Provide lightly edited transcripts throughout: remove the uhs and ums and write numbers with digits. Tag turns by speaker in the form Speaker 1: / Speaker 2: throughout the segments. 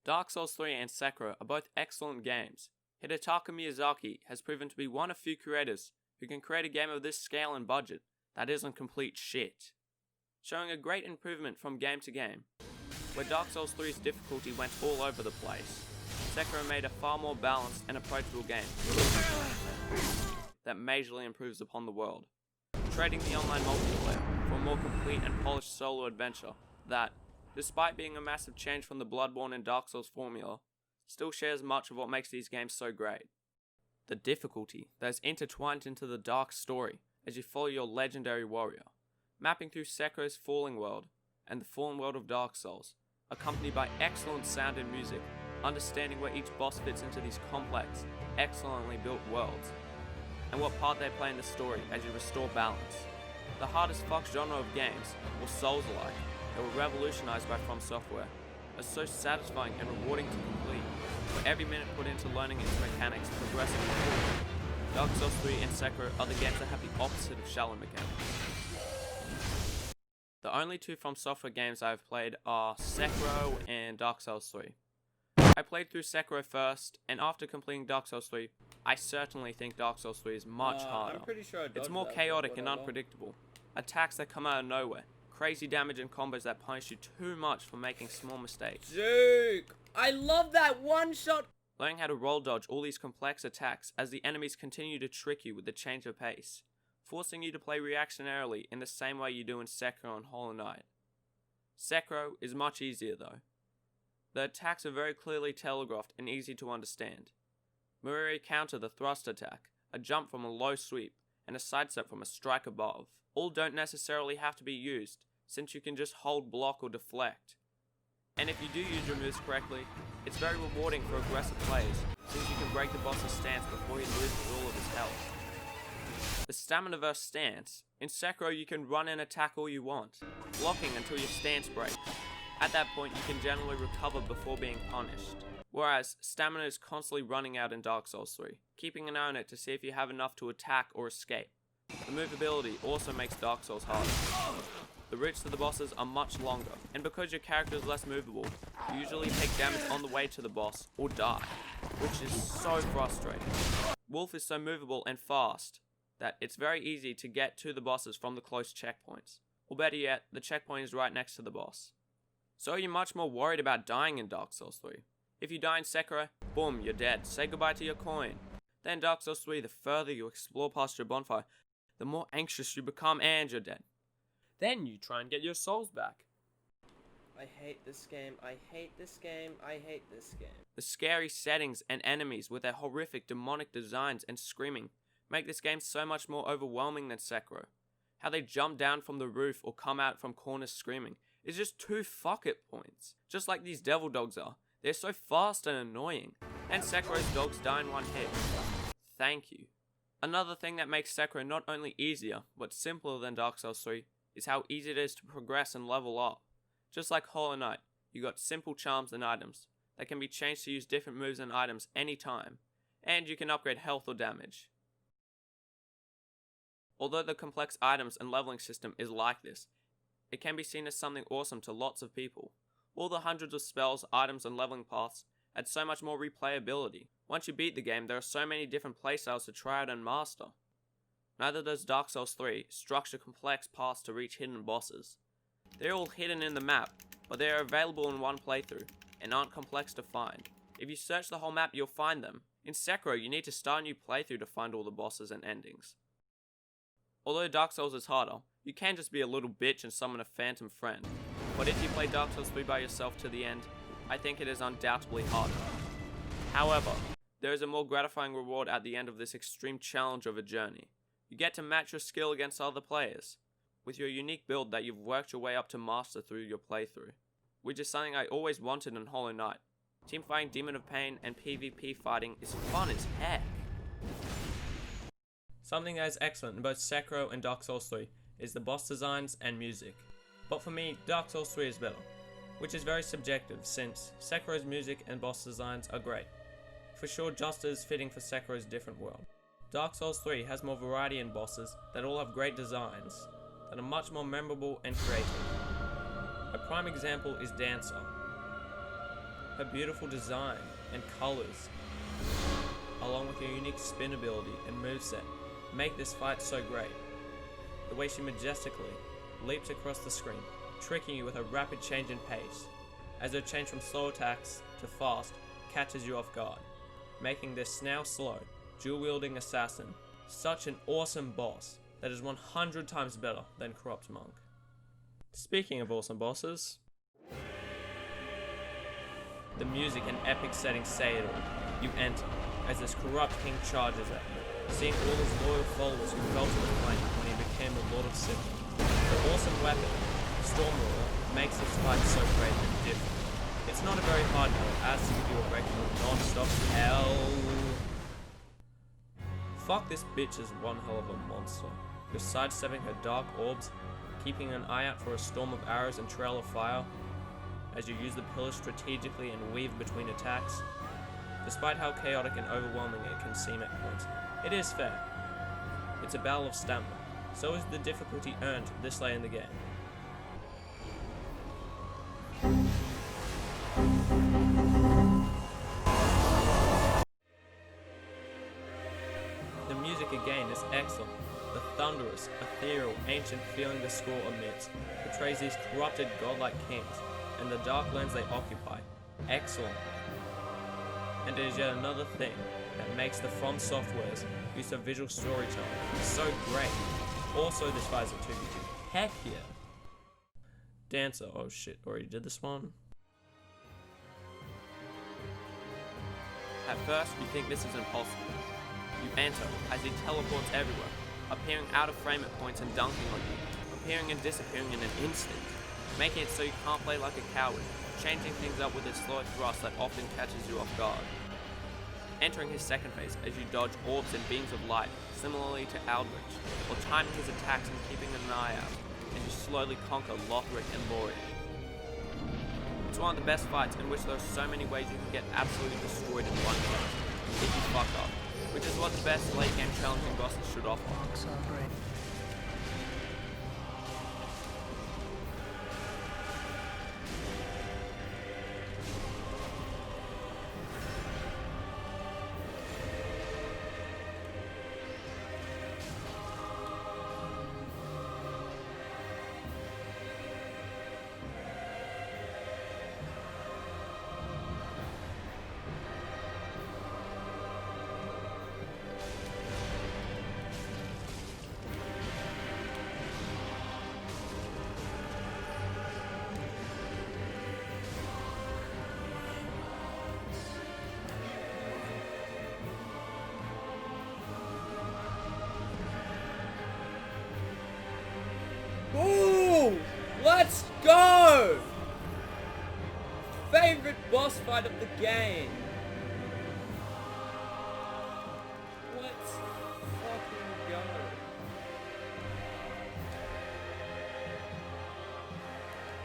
Speaker 1: Dark Souls 3 and Sekiro are both excellent games. Hidetaka Miyazaki has proven to be one of few creators who can create a game of this scale and budget that isn't complete shit, showing a great improvement from game to game. Where Dark Souls 3's difficulty went all over the place, Sekiro made a far more balanced and approachable game that majorly improves upon the world, trading the online multiplayer for a more complete and polished solo adventure that, despite being a massive change from the Bloodborne and Dark Souls formula, still shares much of what makes these games so great. The difficulty that is intertwined into the dark story as you follow your legendary warrior, mapping through Sekiro's Falling World and the Fallen World of Dark Souls, accompanied by excellent sound and music, understanding where each boss fits into these complex, excellently built worlds, and what part they play in the story as you restore balance. The hardest fuck genre of games, or Souls-alike, that were revolutionized by FromSoftware, are so satisfying and rewarding to complete, where every minute put into learning its mechanics progressing forward. Dark Souls 3 and Sekiro are the games that have the opposite of shallow mechanics. The only two FromSoftware games I have played are Sekiro and Dark Souls 3. I played through Sekiro first, and after completing Dark Souls 3, I certainly think Dark Souls 3 is much harder.
Speaker 2: I'm pretty sure
Speaker 1: it's more chaotic and unpredictable. Attacks that come out of nowhere, crazy damage and combos that punish you too much for making small mistakes.
Speaker 2: Duke! I love that one shot!
Speaker 1: Learning how to roll dodge all these complex attacks as the enemies continue to trick you with the change of pace, forcing you to play reactionarily in the same way you do in Sekiro and Hollow Knight. Sekiro is much easier though. The attacks are very clearly telegraphed and easy to understand. Mirror counter the thrust attack, a jump from a low sweep, and a sidestep from a strike above. All don't necessarily have to be used, since you can just hold block or deflect. And if you do use your moves correctly, it's very rewarding for aggressive players, since you can break the boss's stance before he loses all of his health. The stamina verse stance. In Sekiro you can run and attack all you want, blocking until your stance breaks. At that point you can generally recover before being punished. Whereas stamina is constantly running out in Dark Souls 3, keeping an eye on it to see if you have enough to attack or escape. The movability also makes Dark Souls harder. The routes to the bosses are much longer, and because your character is less movable, you usually take damage on the way to the boss or die, which is so frustrating. Wolf is so movable and fast that it's very easy to get to the bosses from the close checkpoints, or better yet, the checkpoint is right next to the boss. So you're much more worried about dying in Dark Souls 3. If you die in Sekiro, boom, you're dead, say goodbye to your coin. Then Dark Souls 3, the further you explore past your bonfire, the more anxious you become and you're dead. Then you try and get your souls back.
Speaker 2: I hate this game, I hate this game, I hate this game.
Speaker 1: The scary settings and enemies with their horrific demonic designs and screaming make this game so much more overwhelming than Sekiro. How they jump down from the roof or come out from corners screaming is just too fuck it points. Just like these devil dogs are. They're so fast and annoying. And Sekiro's dogs die in one hit. Thank you. Another thing that makes Sekiro not only easier, but simpler than Dark Souls 3 is how easy it is to progress and level up. Just like Hollow Knight, you got simple charms and items that can be changed to use different moves and items anytime, and you can upgrade health or damage. Although the complex items and leveling system is like this, it can be seen as something awesome to lots of people. All the hundreds of spells, items and leveling paths add so much more replayability. Once you beat the game, there are so many different playstyles to try out and master. Neither does Dark Souls 3 structure complex paths to reach hidden bosses. They're all hidden in the map, but they are available in one playthrough, and aren't complex to find. If you search the whole map, you'll find them. In Sekiro, you need to start a new playthrough to find all the bosses and endings. Although Dark Souls is harder, you can just be a little bitch and summon a phantom friend. But if you play Dark Souls 3 by yourself to the end, I think it is undoubtedly harder. However, there is a more gratifying reward at the end of this extreme challenge of a journey. You get to match your skill against other players, with your unique build that you've worked your way up to master through your playthrough, which is something I always wanted in Hollow Knight. Teamfighting Demon of Pain and PvP fighting is fun as heck. Something that is excellent in both Sekiro and Dark Souls 3 is the boss designs and music. But for me, Dark Souls 3 is better, which is very subjective since Sekiro's music and boss designs are great. For sure, just as fitting for Sekiro's different world. Dark Souls 3 has more variety in bosses that all have great designs, that are much more memorable and creative. A prime example is Dancer. Her beautiful design and colours, along with her unique spin ability and moveset, make this fight so great. The way she majestically leaps across the screen, tricking you with a rapid change in pace, as her change from slow attacks to fast catches you off guard, making this now slow, dual-wielding assassin such an awesome boss that is 100 times better than Corrupt Monk. Speaking of awesome bosses, the music and epic settings say it all. You enter as this corrupt king charges at you, seeing all his loyal followers who fell to the flame when he became the Lord of Sin. The awesome weapon, Storm Roar, makes this fight so great and different. It's not a very hard battle, as Sekiro will break with non-stop hell. Fuck, this bitch is one hell of a monster. You're sidestepping her dark orbs, keeping an eye out for a storm of arrows and trail of fire, as you use the pillars strategically and weave between attacks. Despite how chaotic and overwhelming it can seem at points, it is fair. It's a battle of stamina, so is the difficulty earned this late in the game. The music again is excellent. The thunderous, ethereal, ancient feeling the score emits portrays these corrupted godlike kings and the dark lands they occupy. Excellent. And it is yet another thing that makes the FromSoftware's use of visual storytelling so great. Also, this fight is a 2v2. Heck yeah. Dancer, oh shit, already did this one. At first, you think this is impossible. You enter as he teleports everywhere, appearing out of frame at points and dunking on you, appearing and disappearing in an instant, making it so you can't play like a coward, changing things up with his slow thrust that often catches you off guard. Entering his second phase as you dodge orbs and beams of light, similarly to Aldrich, or timing his attacks and keeping an eye out, as you slowly conquer Lotheric and Yhorm. It's one of the best fights in which there are so many ways you can get absolutely destroyed in one shot, if you fuck up, which is what the best late game challenging bosses should offer.
Speaker 2: Ooh! Let's go! Favorite boss fight of the game. Let's fucking go.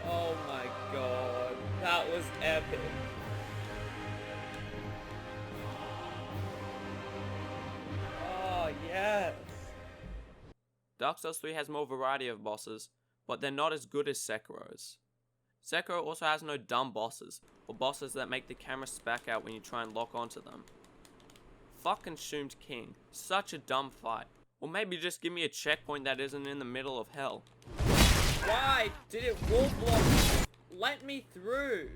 Speaker 2: Oh my god, that was epic. Oh yes.
Speaker 1: Dark Souls 3 has more variety of bosses, but they're not as good as Sekiro's. Sekiro also has no dumb bosses, or bosses that make the camera spack out when you try and lock onto them. Fuck Consumed King, such a dumb fight. Or maybe just give me a checkpoint that isn't in the middle of hell.
Speaker 2: Why did it wall block? Let me through.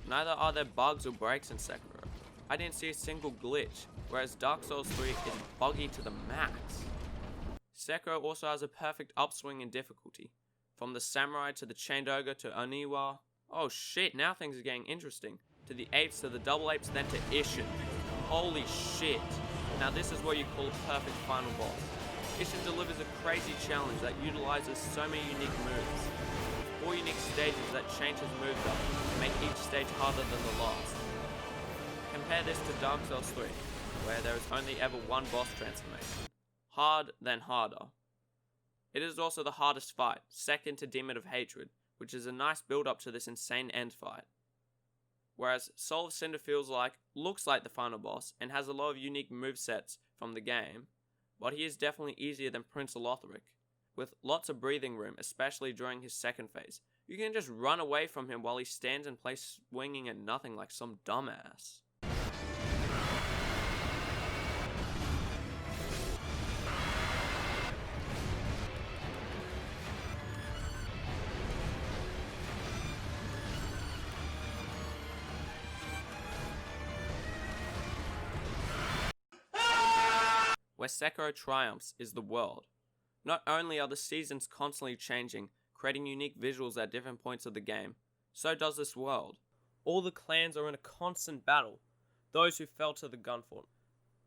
Speaker 1: Neither are there bugs or breaks in Sekiro. I didn't see a single glitch, whereas Dark Souls 3 is buggy to the max. Sekiro also has a perfect upswing in difficulty. From the Samurai to the Chained Ogre to Oniwa. Oh shit, now things are getting interesting. To the Apes to the Double Apes, then to Ishin. Holy shit. Now this is what you call a perfect final boss. Ishin delivers a crazy challenge that utilizes so many unique moves. 4 unique stages that change his moves up to make each stage harder than the last. Compare this to Dark Souls 3, where there is only ever one boss transformation. Hard, then harder. It is also the hardest fight, second to Demon of Hatred, which is a nice build up to this insane end fight. Whereas Soul of Cinder looks like the final boss, and has a lot of unique movesets from the game, but he is definitely easier than Prince Lotheric, with lots of breathing room, especially during his second phase, You can just run away from him while he stands in place swinging at nothing like some dumbass. Where Sekiro triumphs is the world. Not only are the seasons constantly changing, creating unique visuals at different points of the game, so does this world. All the clans are in a constant battle. Those who fell to the Gunfort.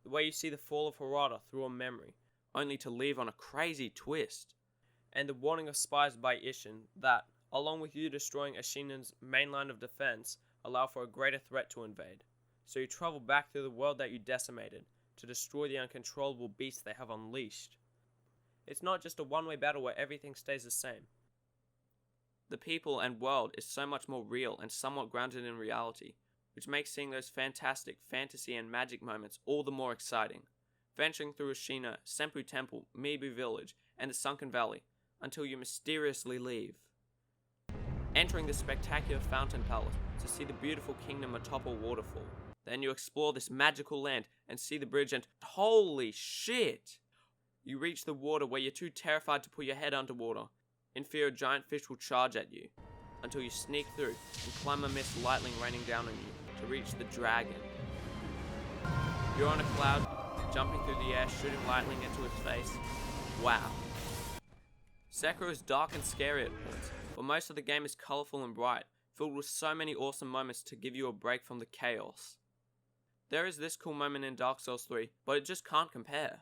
Speaker 1: The way you see the fall of Harada through a memory, only to leave on a crazy twist. And the warning of spies by Ishin that, along with you destroying Ashinan's main line of defense, allow for a greater threat to invade. So you travel back through the world that you decimated, to destroy the uncontrollable beasts they have unleashed. It's not just a one-way battle where everything stays the same. The people and world is so much more real and somewhat grounded in reality, which makes seeing those fantastic fantasy and magic moments all the more exciting. Venturing through Ashina, Senpu Temple, Mibu Village, and the Sunken Valley, until you mysteriously leave. Entering the spectacular Fountain Palace to see the beautiful kingdom atop a waterfall. Then you explore this magical land and see the bridge and holy shit! You reach the water where you're too terrified to put your head underwater, in fear a giant fish will charge at you, until you sneak through and climb amidst lightning raining down on you to reach the dragon. You're on a cloud, jumping through the air, shooting lightning into its face. Wow. Sekiro is dark and scary at points, but most of the game is colourful and bright, filled with so many awesome moments to give you a break from the chaos. There is this cool moment in Dark Souls 3, but it just can't compare,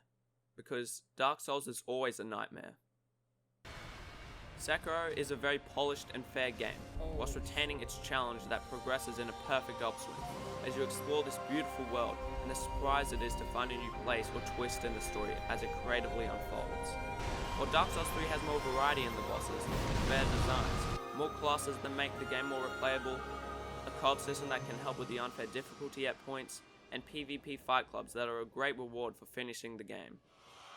Speaker 1: because Dark Souls is always a nightmare. Sekiro is a very polished and fair game, whilst retaining its challenge that progresses in a perfect upswing, as you explore this beautiful world and the surprise it is to find a new place or twist in the story as it creatively unfolds. While Dark Souls 3 has more variety in the bosses, better designs, more classes that make the game more replayable, a card system that can help with the unfair difficulty at points, and PvP fight clubs that are a great reward for finishing the game.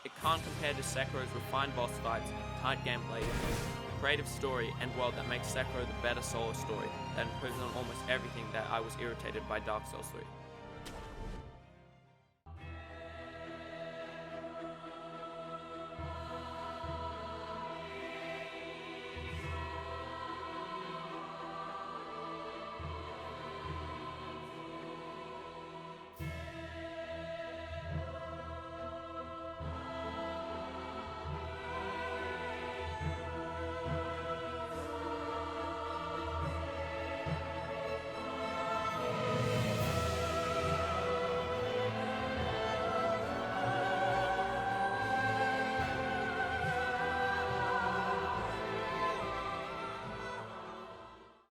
Speaker 1: It can't compare to Sekiro's refined boss fights, tight gameplay, the creative story and world that makes Sekiro the better solo story that improves on almost everything that I was irritated by Dark Souls 3.